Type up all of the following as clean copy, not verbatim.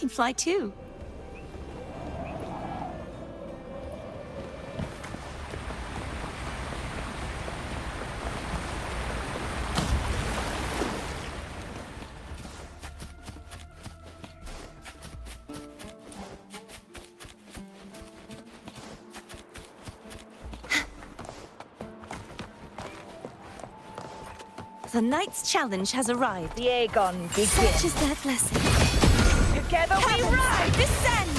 can fly too. The Knight's Challenge has arrived. The Aegon begins. Such is their blessing. Together we Heavens, rise! descend!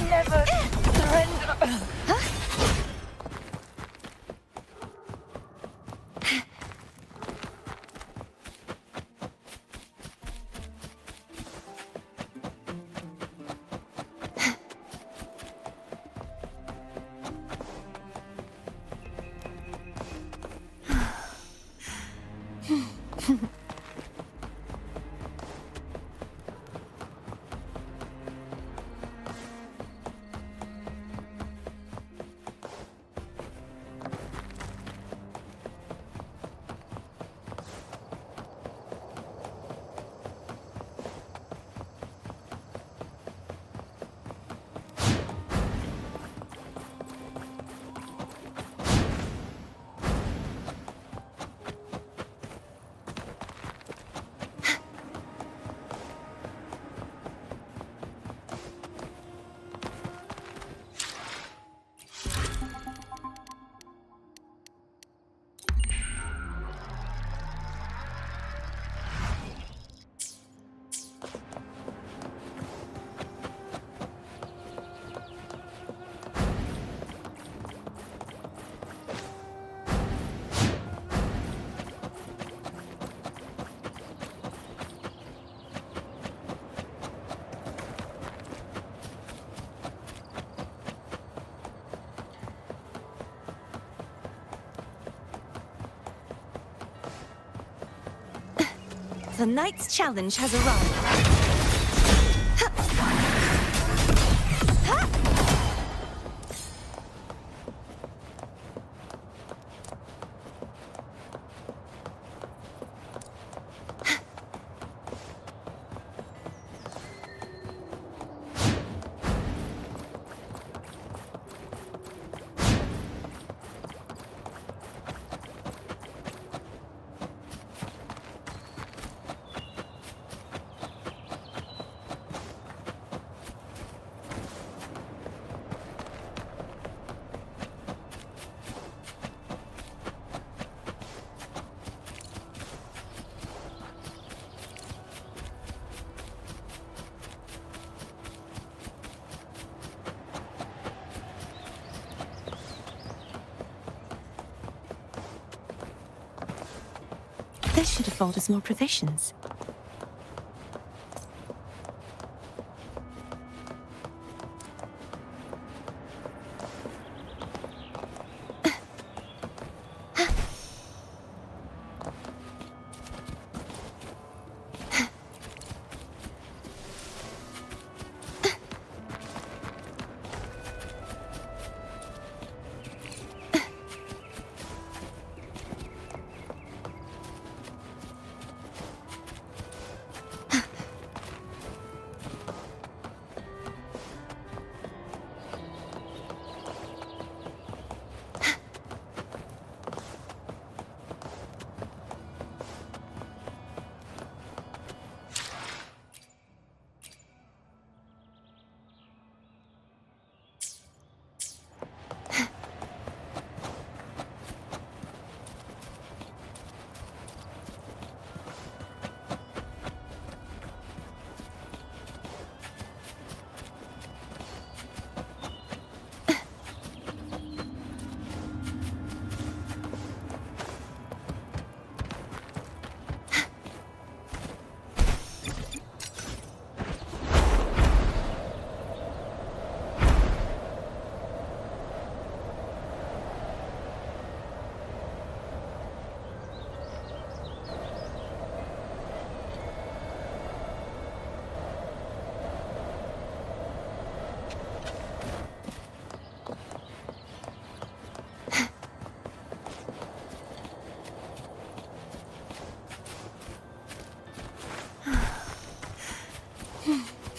Never surrender! The Knight's Challenge has arrived. This should afford us more provisions.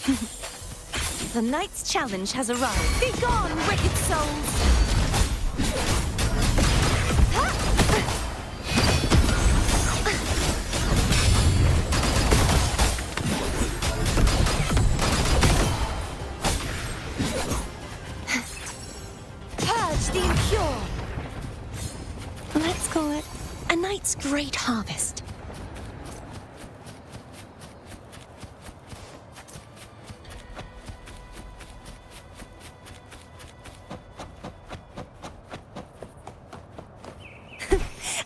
The Knight's Challenge has arrived. Be gone, wicked souls! Purge the impure! Let's call it a Knight's Great Harvest.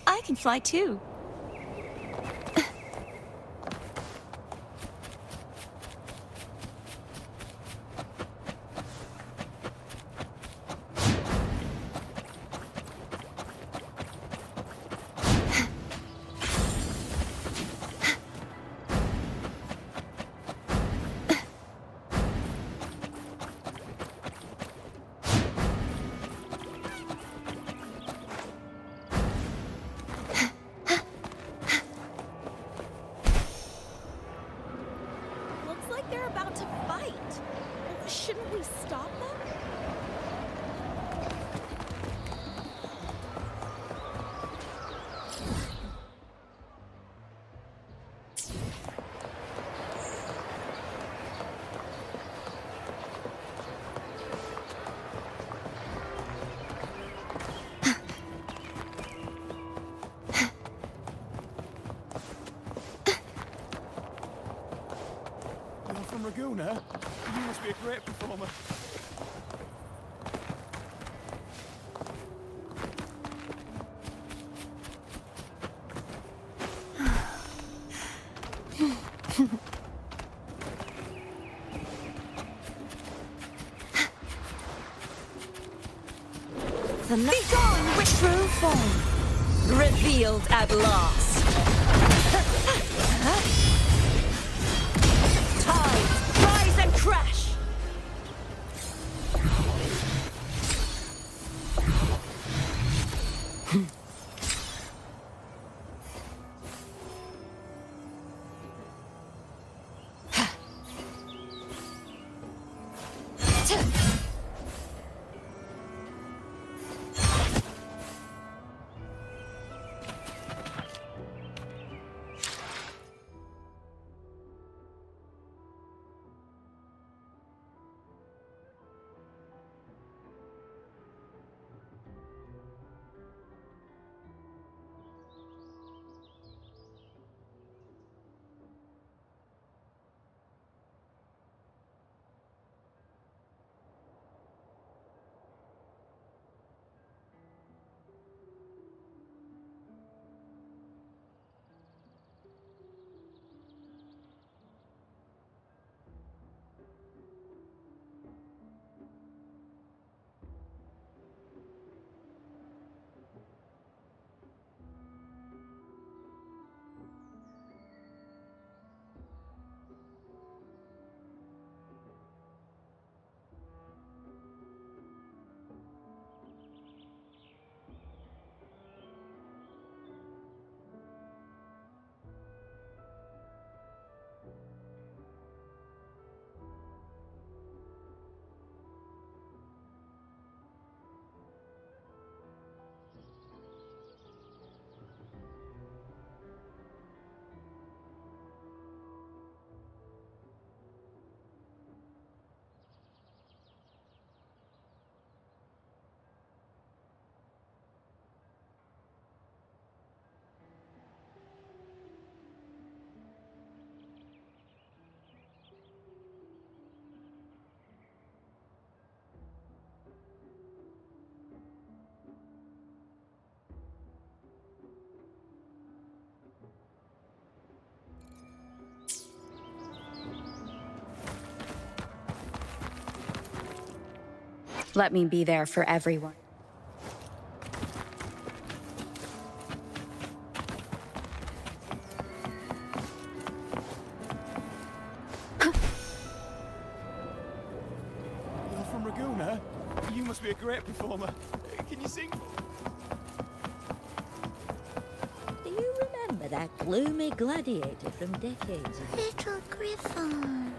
I can fly too. Looks like they're about to fight. Shouldn't we stop them? You're from Raguna? You must be a great performer. Be gone, with true form. Revealed at last. Tides, rise and crash. Let me be there for everyone. You're from Raguna? You must be a great performer. Can you sing? Do you remember that gloomy gladiator from decades ago? Little Griffon.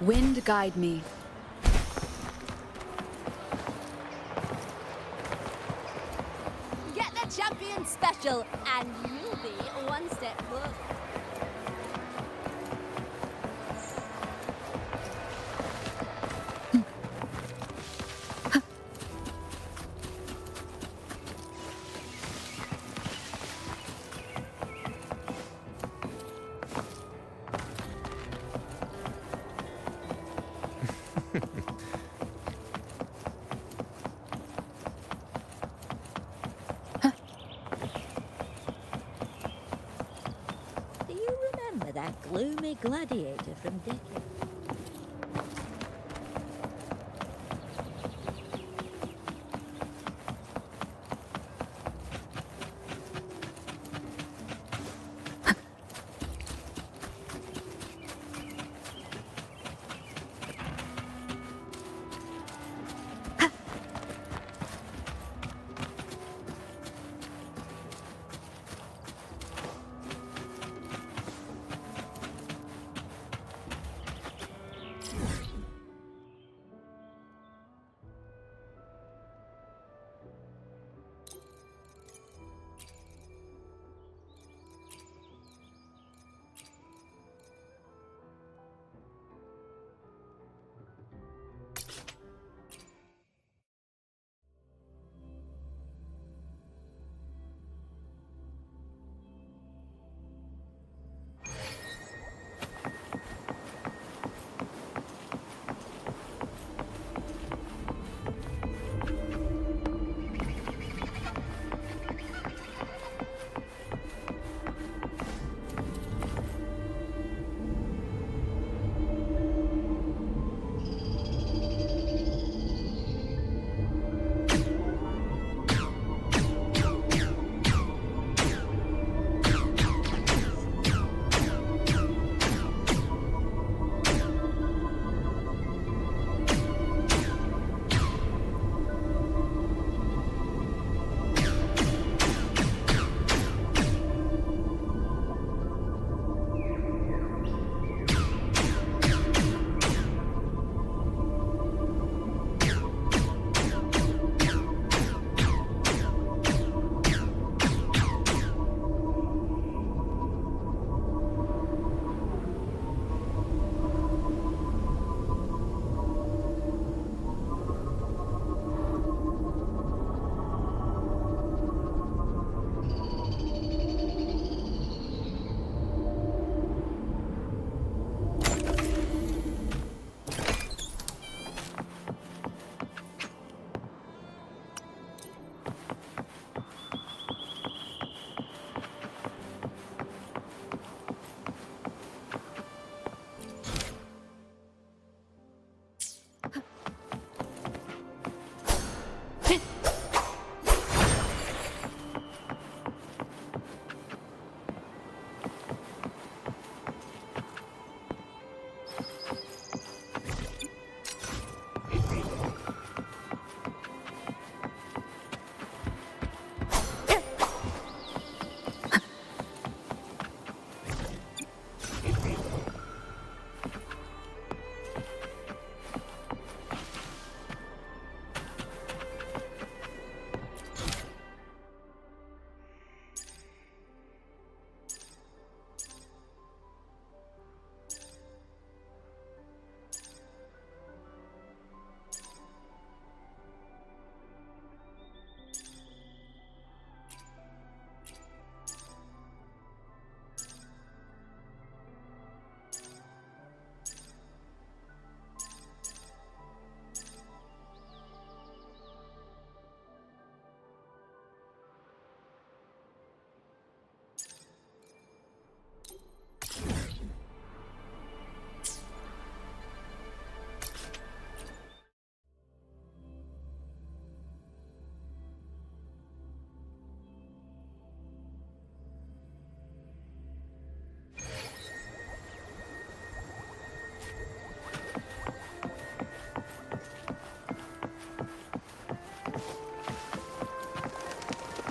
Wind guide me. Get the champion special, and you'll be one step further. Do you remember that gloomy gladiator from Dickens?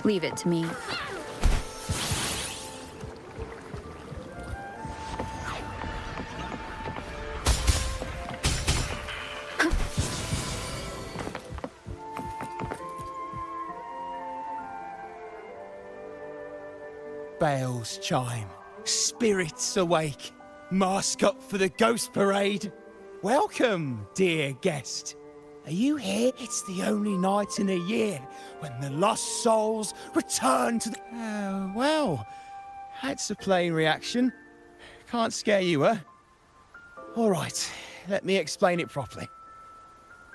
Leave it to me. Bells chime, spirits awake, mask up for the ghost parade. Welcome, dear guest. Are you here? It's the only night in a year when the lost souls return to the... well, that's a plain reaction. Can't scare you, huh? All right, let me explain it properly.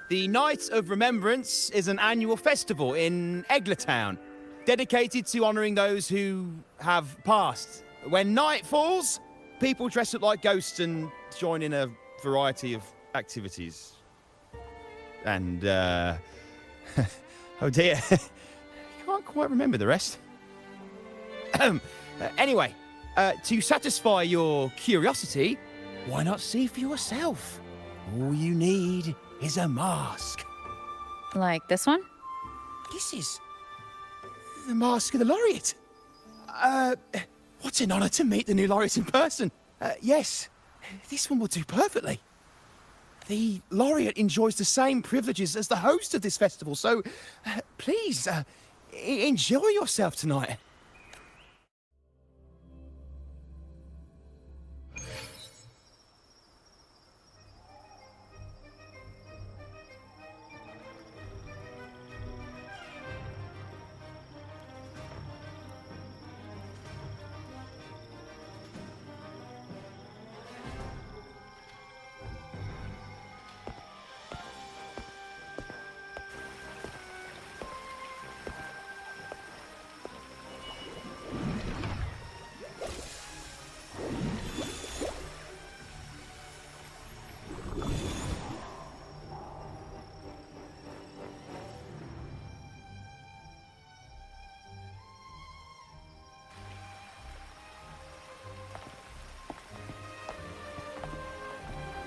The Night of Remembrance is an annual festival in Eglertown, dedicated to honouring those who have passed. When night falls, people dress up like ghosts and join in a variety of activities. And, oh dear, can't quite remember the rest. Anyway, to satisfy your curiosity, why not see for yourself? All you need is a mask. Like this one? This is the Mask of the Laureate. What an honour to meet the new laureate in person. Yes, this one will do perfectly. The laureate enjoys the same privileges as the host of this festival, so please, enjoy yourself tonight.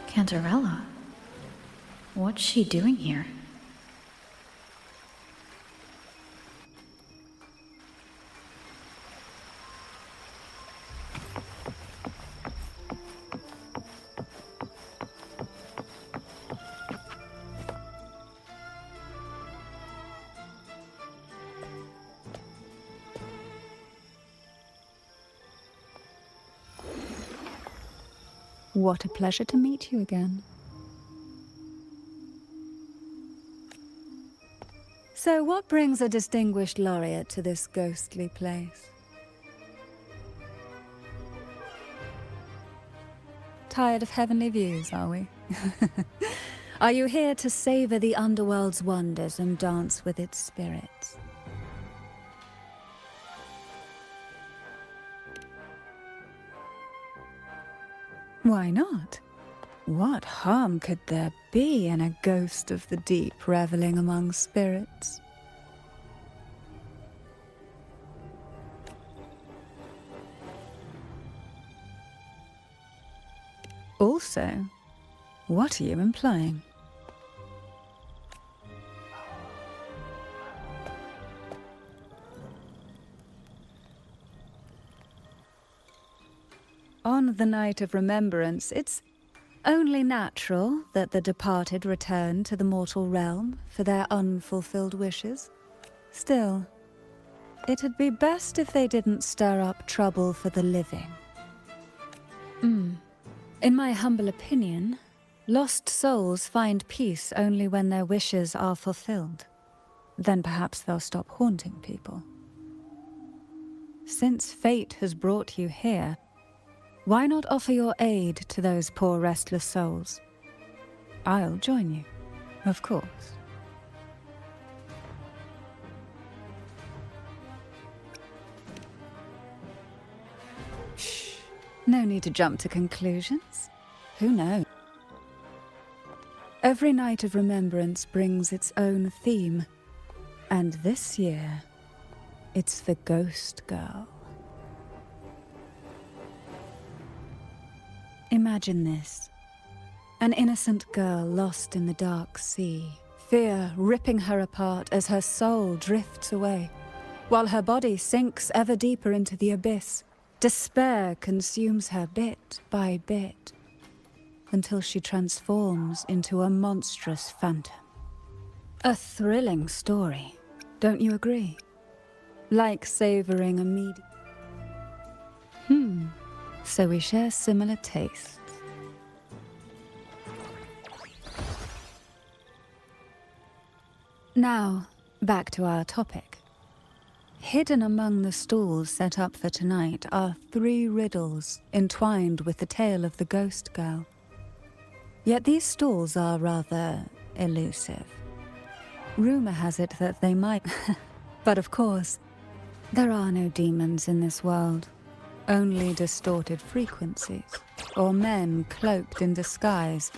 Cantarella? What's she doing here? What a pleasure to meet you again. So what brings a distinguished laureate to this ghostly place? Tired of heavenly views, are we? Are you here to savor the underworld's wonders and dance with its spirits? Why not? What harm could there be in a ghost of the deep reveling among spirits? Also, what are you implying? On the Night of Remembrance, it's only natural that the departed return to the mortal realm for their unfulfilled wishes. Still, it'd be best if they didn't stir up trouble for the living. In my humble opinion, lost souls find peace only when their wishes are fulfilled. Then perhaps they'll stop haunting people. Since fate has brought you here, why not offer your aid to those poor restless souls? I'll join you, of course. Shh. No need to jump to conclusions. Who knows? Every Night of Remembrance brings its own theme. And this year, it's the Ghost Girl. Imagine this. An innocent girl lost in the dark sea, fear ripping her apart as her soul drifts away, while her body sinks ever deeper into the abyss. Despair consumes her bit by bit, until she transforms into a monstrous phantom. A thrilling story, don't you agree? Like savoring a So we share similar tastes. Now, back to our topic. Hidden among the stalls set up for tonight are 3 riddles entwined with the tale of the ghost girl. Yet these stalls are rather elusive. Rumor has it that they might... But of course, there are no demons in this world. Only distorted frequencies, or men cloaked in disguise,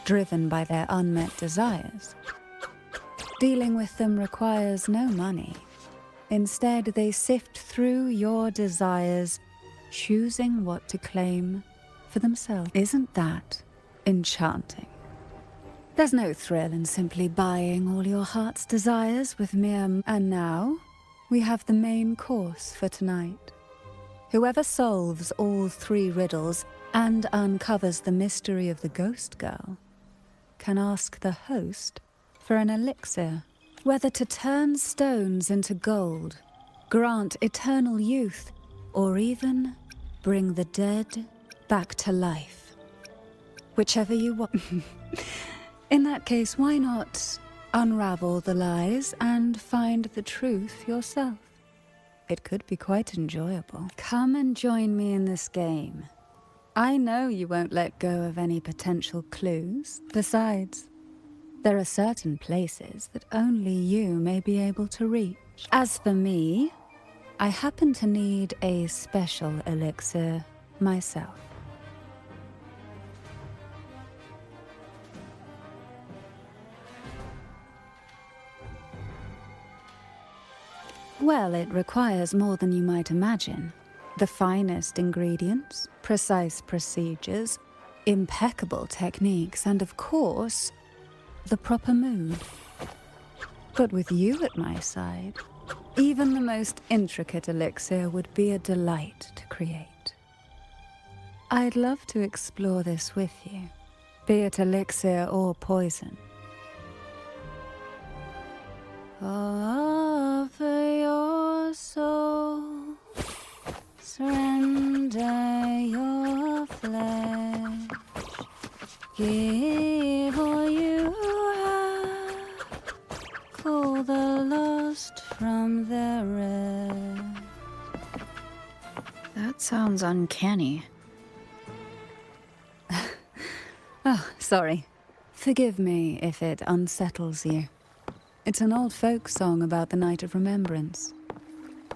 driven by their unmet desires. Dealing with them requires no money. Instead, they sift through your desires, choosing what to claim for themselves. Isn't that enchanting? There's no thrill in simply buying all your heart's desires with mere... And now, we have the main course for tonight. Whoever solves all 3 riddles and uncovers the mystery of the ghost girl can ask the host for an elixir, whether to turn stones into gold, grant eternal youth, or even bring the dead back to life. Whichever you want. In that case, why not unravel the lies and find the truth yourself? It could be quite enjoyable. Come and join me in this game. I know you won't let go of any potential clues. Besides, there are certain places that only you may be able to reach. As for me, I happen to need a special elixir myself. Well, it requires more than you might imagine. The finest ingredients, precise procedures, impeccable techniques, and of course, the proper mood. But with you at my side, even the most intricate elixir would be a delight to create. I'd love to explore this with you, be it elixir or poison. Offer your soul, surrender your flesh, give all you have, call the lost from their rest. That sounds uncanny. Oh, sorry. Forgive me if it unsettles you. It's an old folk song about the Night of Remembrance.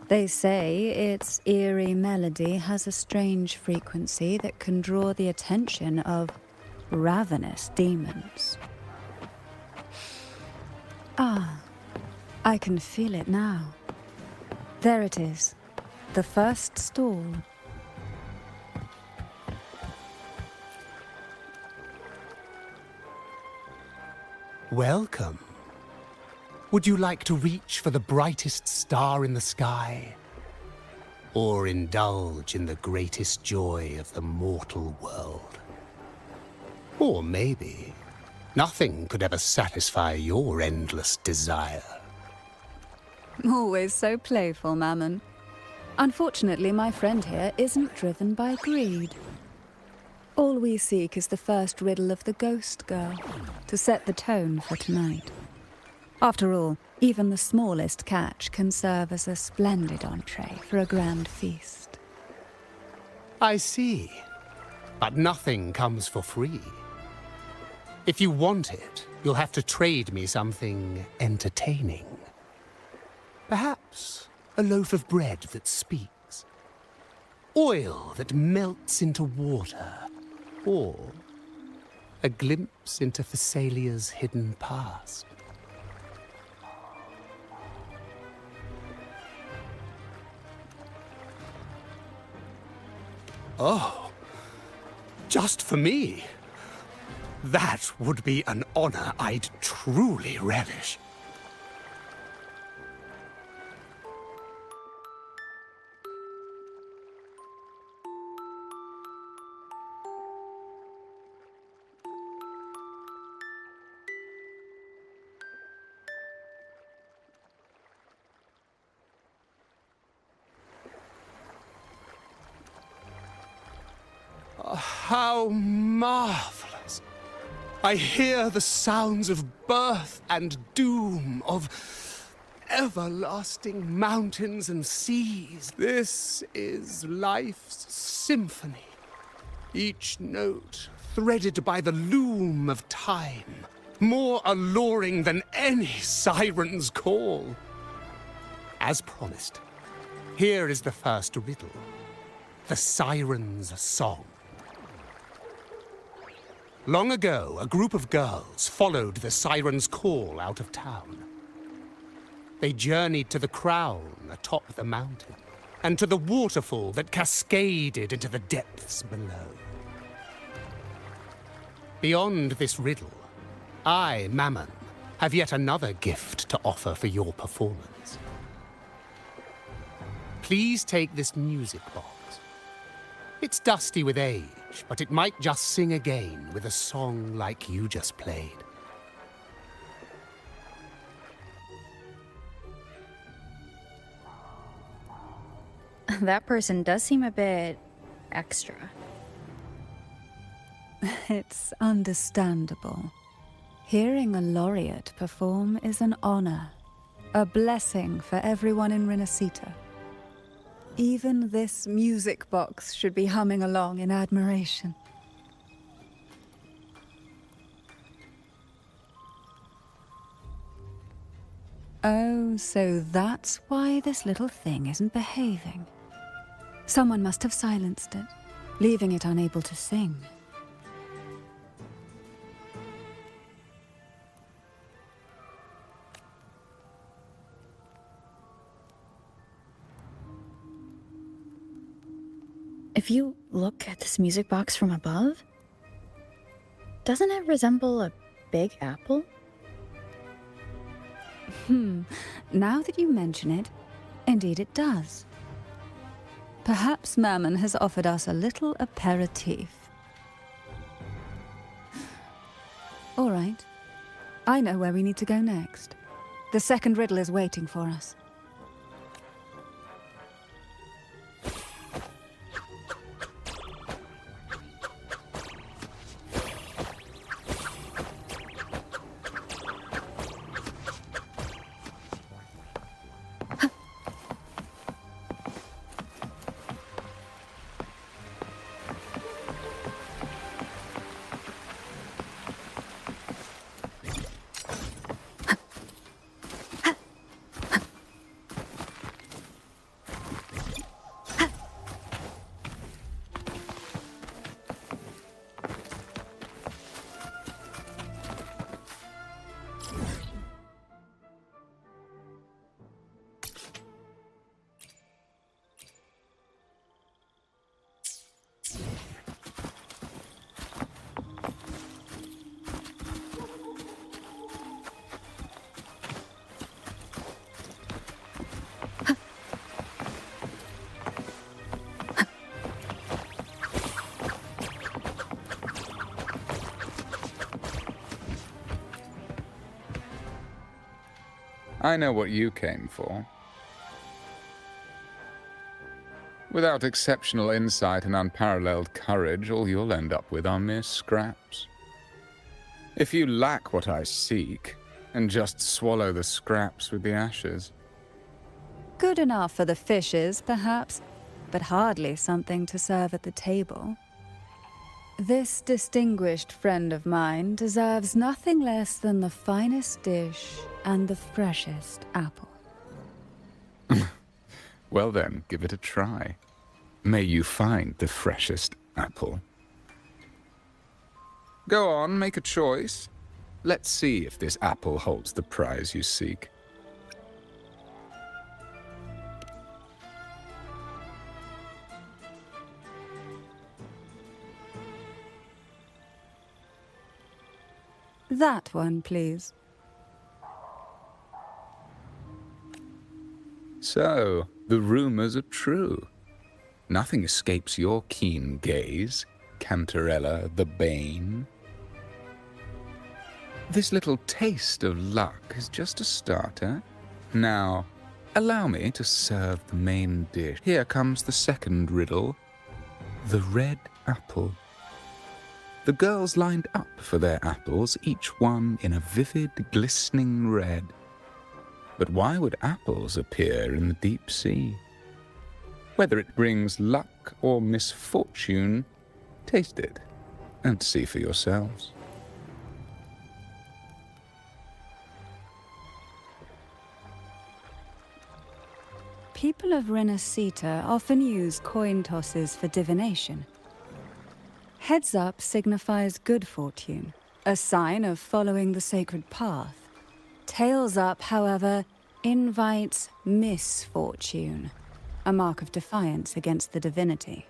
They say its eerie melody has a strange frequency that can draw the attention of ravenous demons. Ah, I can feel it now. There it is, the first stall. Welcome. Would you like to reach for the brightest star in the sky? Or indulge in the greatest joy of the mortal world? Or maybe nothing could ever satisfy your endless desire. Always so playful, Mammon. Unfortunately, my friend here isn't driven by greed. All we seek is the first riddle of the ghost girl, to set the tone for tonight. After all, even the smallest catch can serve as a splendid entree for a grand feast. I see. But nothing comes for free. If you want it, you'll have to trade me something entertaining. Perhaps a loaf of bread that speaks. Oil that melts into water. Or a glimpse into Thessalia's hidden past. Oh, just for me? That would be an honor I'd truly relish. how marvelous! I hear the sounds of birth and doom, of everlasting mountains and seas. This is life's symphony, each note threaded by the loom of time, more alluring than any siren's call. As promised, here is the first riddle, the siren's song. Long ago, a group of girls followed the siren's call out of town. They journeyed to the crown atop the mountain, and to the waterfall that cascaded into the depths below. Beyond this riddle, I, Mammon, have yet another gift to offer for your performance. Please take this music box. It's dusty with age, but it might just sing again with a song like you just played. That person does seem a bit extra. It's understandable. Hearing a laureate perform is an honor, a blessing for everyone in Renacita. Even this music box should be humming along in admiration. Oh, so that's why this little thing isn't behaving. Someone must have silenced it, leaving it unable to sing. If you look at this music box from above, doesn't it resemble a big apple? Now that you mention it, indeed it does. Perhaps Mammon has offered us a little aperitif. All right. I know where we need to go next. The second riddle is waiting for us. I know what you came for. Without exceptional insight and unparalleled courage, all you'll end up with are mere scraps. If you lack what I seek, and just swallow the scraps with the ashes. Good enough for the fishes, perhaps, but hardly something to serve at the table. This distinguished friend of mine deserves nothing less than the finest dish and the freshest apple. Well then, give it a try. May you find the freshest apple. Go on, make a choice. Let's see if this apple holds the prize you seek. That one, please. So, the rumors are true. Nothing escapes your keen gaze, Cantarella the Bane. This little taste of luck is just a starter. Now, allow me to serve the main dish. Here comes the second riddle. The red apple. The girls lined up for their apples, each one in a vivid, glistening red. But why would apples appear in the deep sea? Whether it brings luck or misfortune, taste it and see for yourselves. People of Renacita often use coin tosses for divination. Heads up signifies good fortune, a sign of following the sacred path. Tails up, however, invites misfortune, a mark of defiance against the divinity.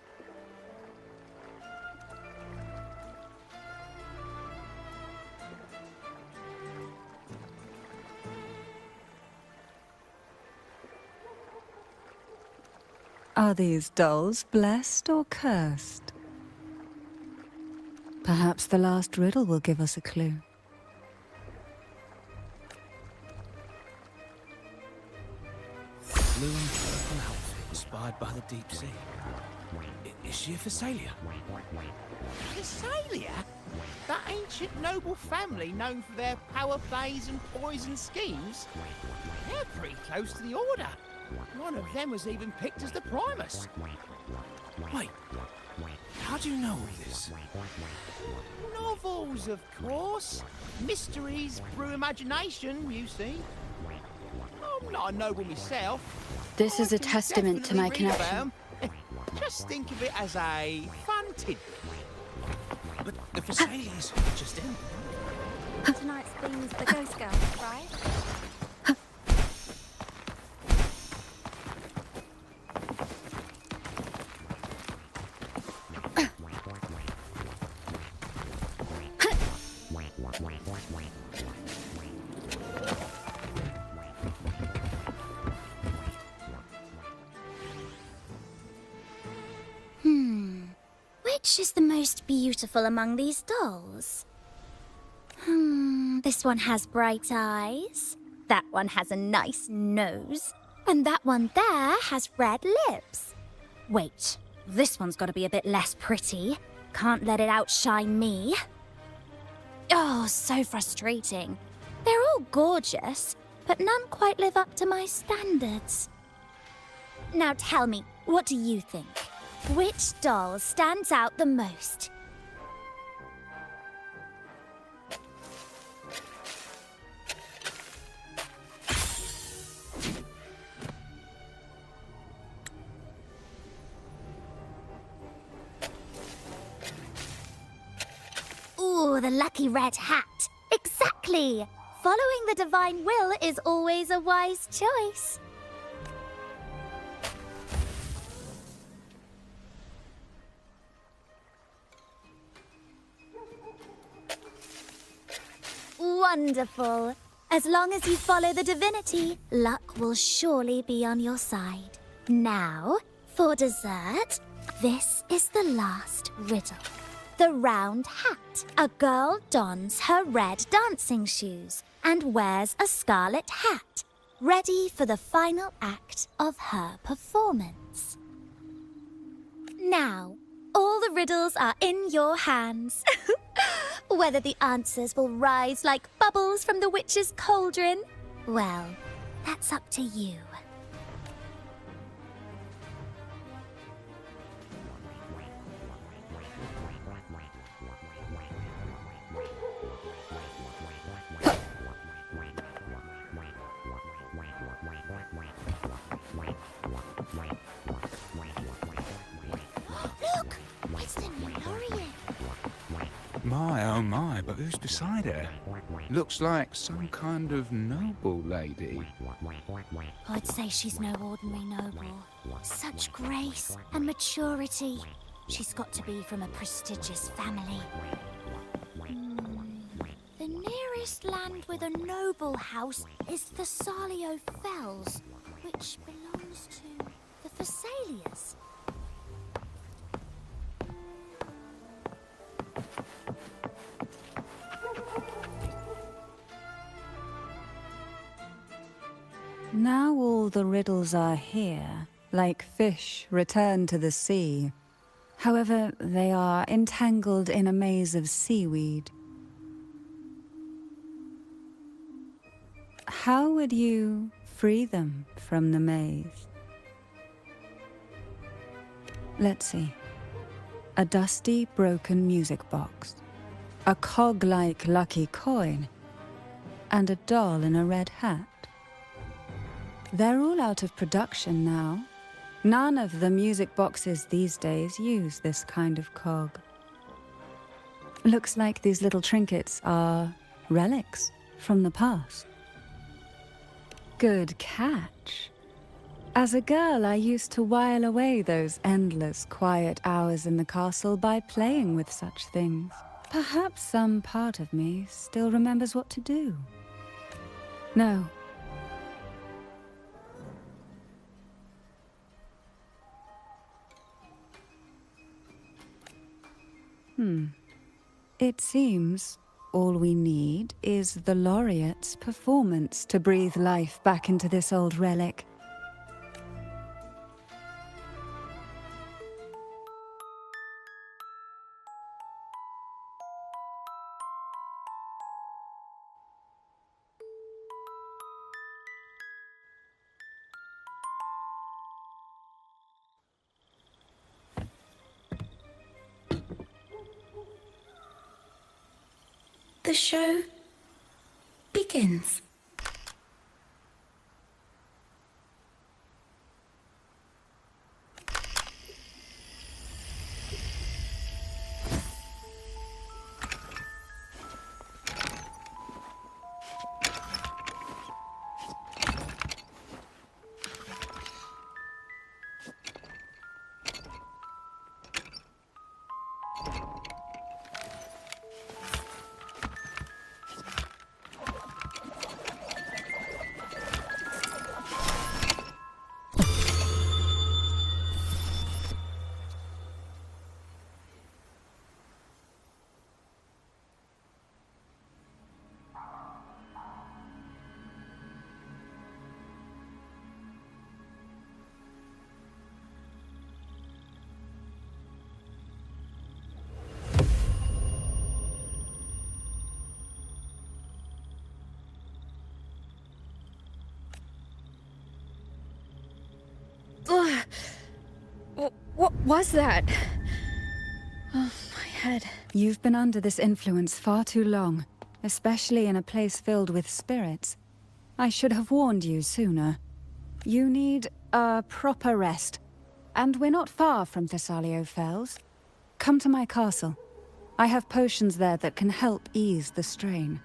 Are these dolls blessed or cursed? Perhaps the last riddle will give us a clue. Blue and purple outfit inspired by the deep sea. Is she a Phasalia? Phasalia? That ancient noble family known for their power plays and poison schemes? They're pretty close to the Order. One of them was even picked as the Primus. Wait, how do you know all this? Novels, of course. Mysteries brew imagination, you see. I'm not a noble myself. This is I a can testament to my definitely read connection. about 'em. Just think of it as a fun tidbit. But the Phasalia's just in. Tonight's theme's the Ghost Girl, right? Which is the most beautiful among these dolls? This one has bright eyes. That one has a nice nose. And that one there has red lips. Wait, this one's got to be a bit less pretty. Can't let it outshine me. Oh, so frustrating. They're all gorgeous, but none quite live up to my standards. Now tell me, what do you think? Which doll stands out the most? Ooh, the lucky red hat. Exactly! Following the divine will is always a wise choice. Wonderful. As long as you follow the divinity, luck will surely be on your side. Now, for dessert, this is the last riddle. The round hat. A girl dons her red dancing shoes and wears a scarlet hat, ready for the final act of her performance. Now, all the riddles are in your hands. Whether the answers will rise like bubbles from the witch's cauldron, well, that's up to you. Look! It's the new Lorien. My, oh my, but who's beside her? Looks like some kind of noble lady. I'd say she's no ordinary noble. Such grace and maturity. She's got to be from a prestigious family. The nearest land with a noble house is Thessalio Fells, which belongs to the Phasalias. Now all the riddles are here, like fish return to the sea. However, they are entangled in a maze of seaweed. How would you free them from the maze? Let's see. A dusty, broken music box, a cog-like lucky coin, and a doll in a red hat. They're all out of production now. None of the music boxes these days use this kind of cog. Looks like these little trinkets are relics from the past. Good catch. As a girl, I used to while away those endless, quiet hours in the castle by playing with such things. Perhaps some part of me still remembers what to do. No. It seems all we need is the laureate's performance to breathe life back into this old relic. The show begins. What was that? Oh, my head. You've been under this influence far too long, especially in a place filled with spirits. I should have warned you sooner. You need a proper rest, and we're not far from Thessalio Fells. Come to my castle. I have potions there that can help ease the strain.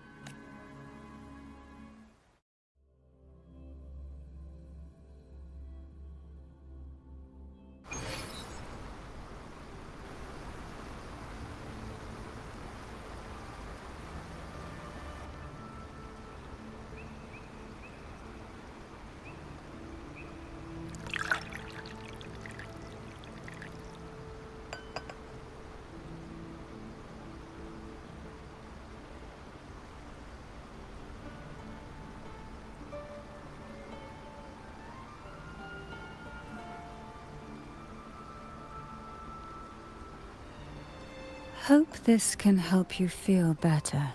Hope this can help you feel better.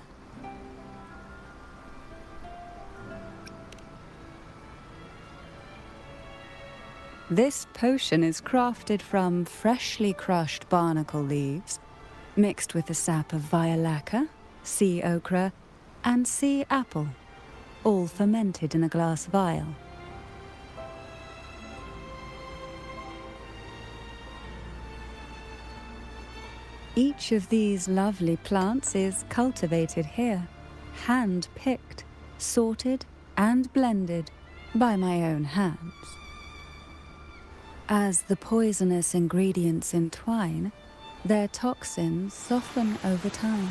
This potion is crafted from freshly crushed barnacle leaves, mixed with the sap of violaca, sea ochre, and sea apple, all fermented in a glass vial. Each of these lovely plants is cultivated here, hand-picked, sorted, and blended by my own hands. As the poisonous ingredients entwine, their toxins soften over time,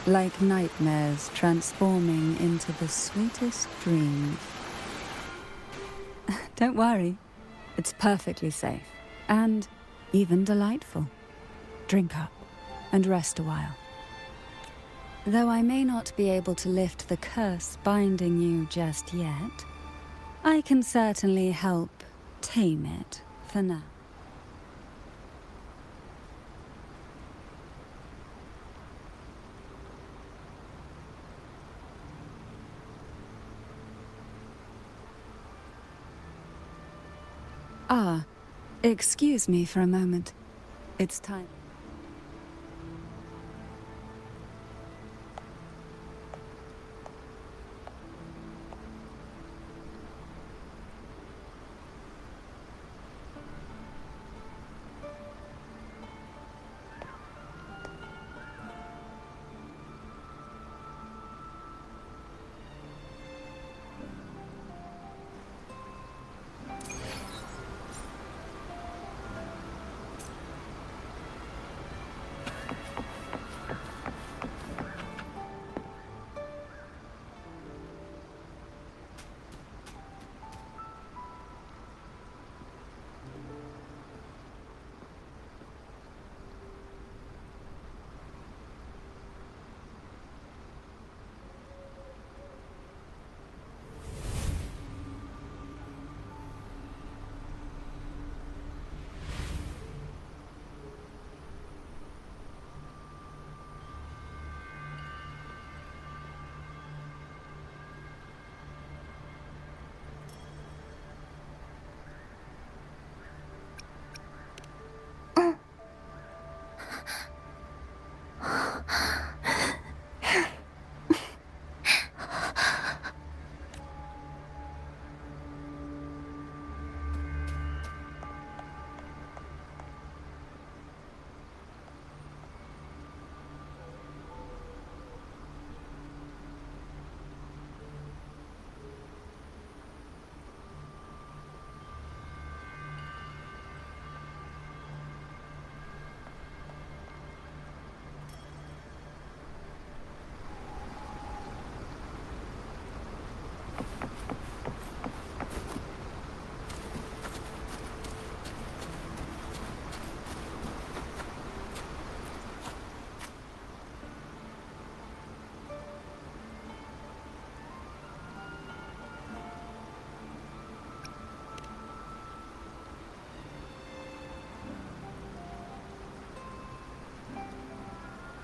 like nightmares transforming into the sweetest dreams. Don't worry, it's perfectly safe, and even delightful. Drink up and rest a while. Though I may not be able to lift the curse binding you just yet, I can certainly help tame it for now. Ah, excuse me for a moment. It's time.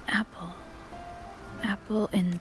Apple. Apple in...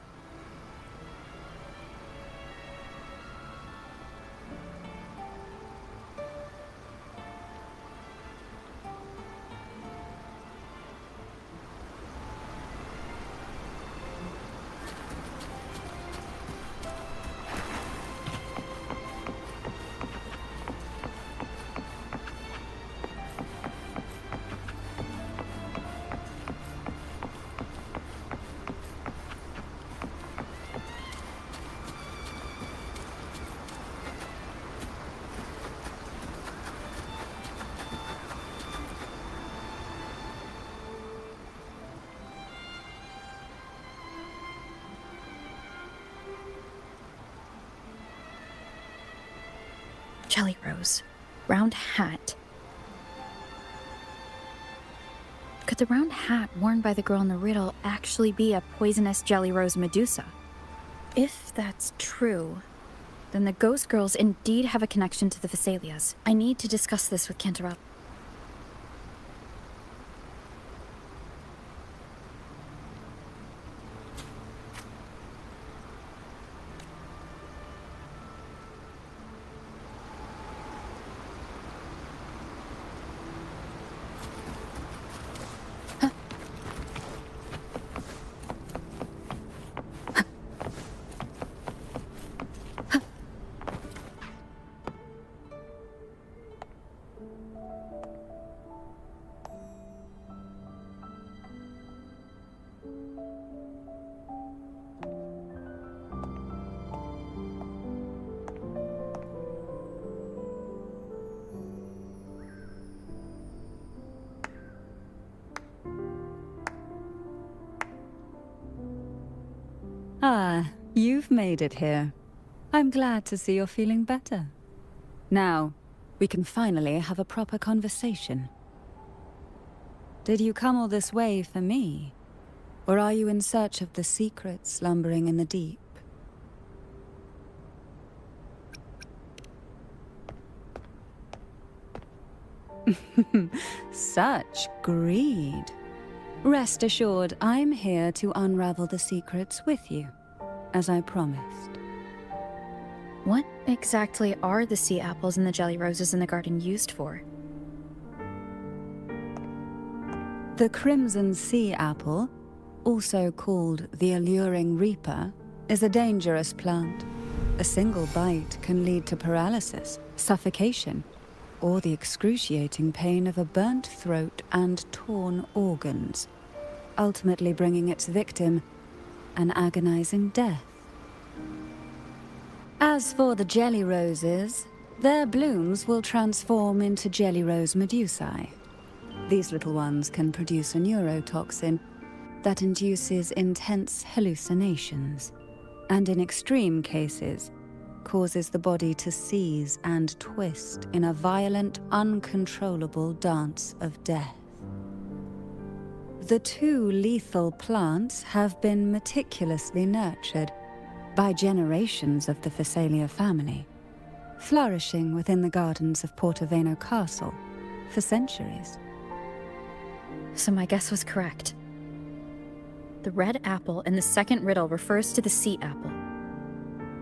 Jelly Rose. Round hat. Could the round hat worn by the girl in the riddle actually be a poisonous Jelly Rose Medusa? If that's true, then the ghost girls indeed have a connection to the Vesalias. I need to discuss this with Canterella. Ah, you've made it here. I'm glad to see you're feeling better. Now, we can finally have a proper conversation. Did you come all this way for me? Or are you in search of the secret slumbering in the deep? Such greed. Rest assured, I'm here to unravel the secrets with you, as I promised. What exactly are the sea apples and the jelly roses in the garden used for? The crimson sea apple, also called the alluring reaper, is a dangerous plant. A single bite can lead to paralysis, suffocation, or the excruciating pain of a burnt throat and torn organs, ultimately bringing its victim an agonizing death. As for the jelly roses, their blooms will transform into jelly rose medusae. These little ones can produce a neurotoxin that induces intense hallucinations, and in extreme cases, causes the body to seize and twist in a violent, uncontrollable dance of death. The two lethal plants have been meticulously nurtured by generations of the Phasalia family, flourishing within the gardens of Portoveno Castle for centuries. So my guess was correct. The red apple in the second riddle refers to the sea apple,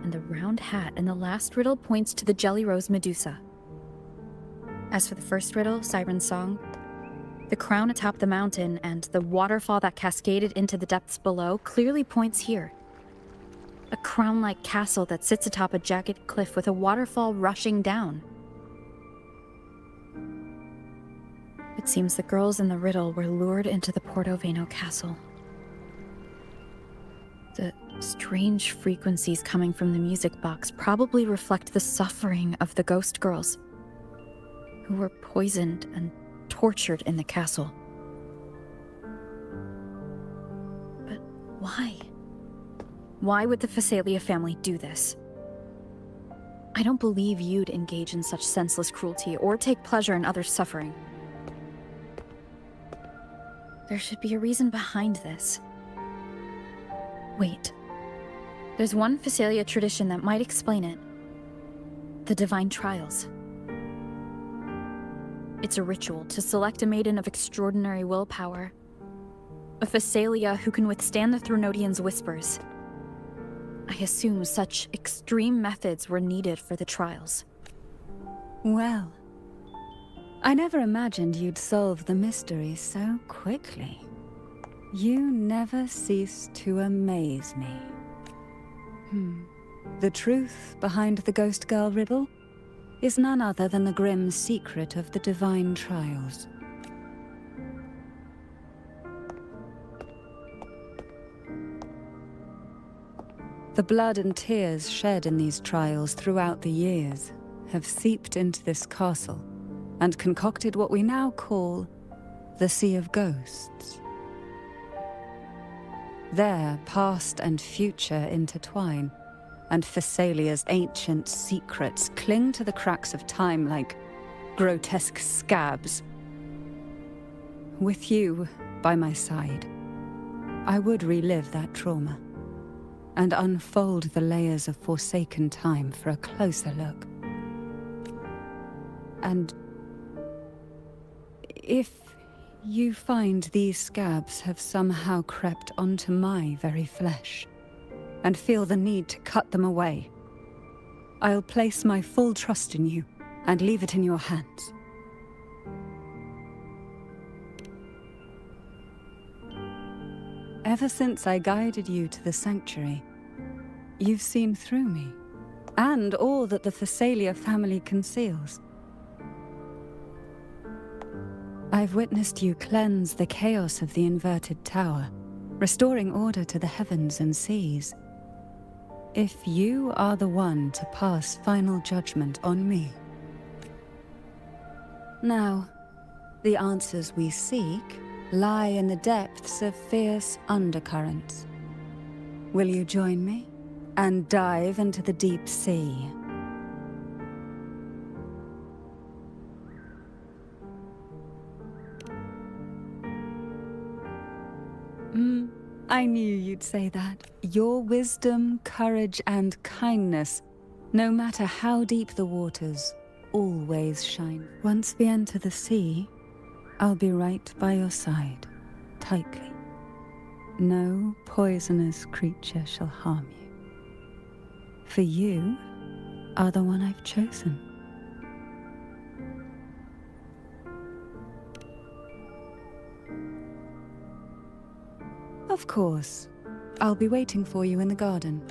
and the round hat in the last riddle points to the jelly rose Medusa. As for the first riddle, Siren's Song, the crown atop the mountain and the waterfall that cascaded into the depths below clearly points here. A crown-like castle that sits atop a jagged cliff with a waterfall rushing down. It seems the girls in the riddle were lured into the Portoveno castle. The strange frequencies coming from the music box probably reflect the suffering of the ghost girls, who were poisoned and tortured in the castle. But why? Why would the Phasalia family do this? I don't believe you'd engage in such senseless cruelty or take pleasure in others' suffering. There should be a reason behind this. Wait. There's one Phasalia tradition that might explain it. The Divine Trials. It's a ritual to select a maiden of extraordinary willpower. A Phasalia who can withstand the Threnodians' whispers. I assume such extreme methods were needed for the trials. Well, I never imagined you'd solve the mystery so quickly. You never cease to amaze me. The truth behind the Ghost Girl riddle is none other than the grim secret of the Divine Trials. The blood and tears shed in these trials throughout the years have seeped into this castle and concocted what we now call the Sea of Ghosts. There, past and future intertwine, and Phasalia's ancient secrets cling to the cracks of time like grotesque scabs. With you by my side, I would relive that trauma and unfold the layers of forsaken time for a closer look. And if you find these scabs have somehow crept onto my very flesh, and feel the need to cut them away, I'll place my full trust in you and leave it in your hands. Ever since I guided you to the sanctuary, you've seen through me, and all that the Phasalia family conceals. I've witnessed you cleanse the chaos of the inverted tower, restoring order to the heavens and seas. If you are the one to pass final judgment on me. Now, the answers we seek lie in the depths of fierce undercurrents. Will you join me and dive into the deep sea? I knew you'd say that. Your wisdom, courage, and kindness, no matter how deep the waters, always shine. Once we enter the sea, I'll be right by your side, tightly. No poisonous creature shall harm you. For you, are the one I've chosen. Of course. I'll be waiting for you in the garden.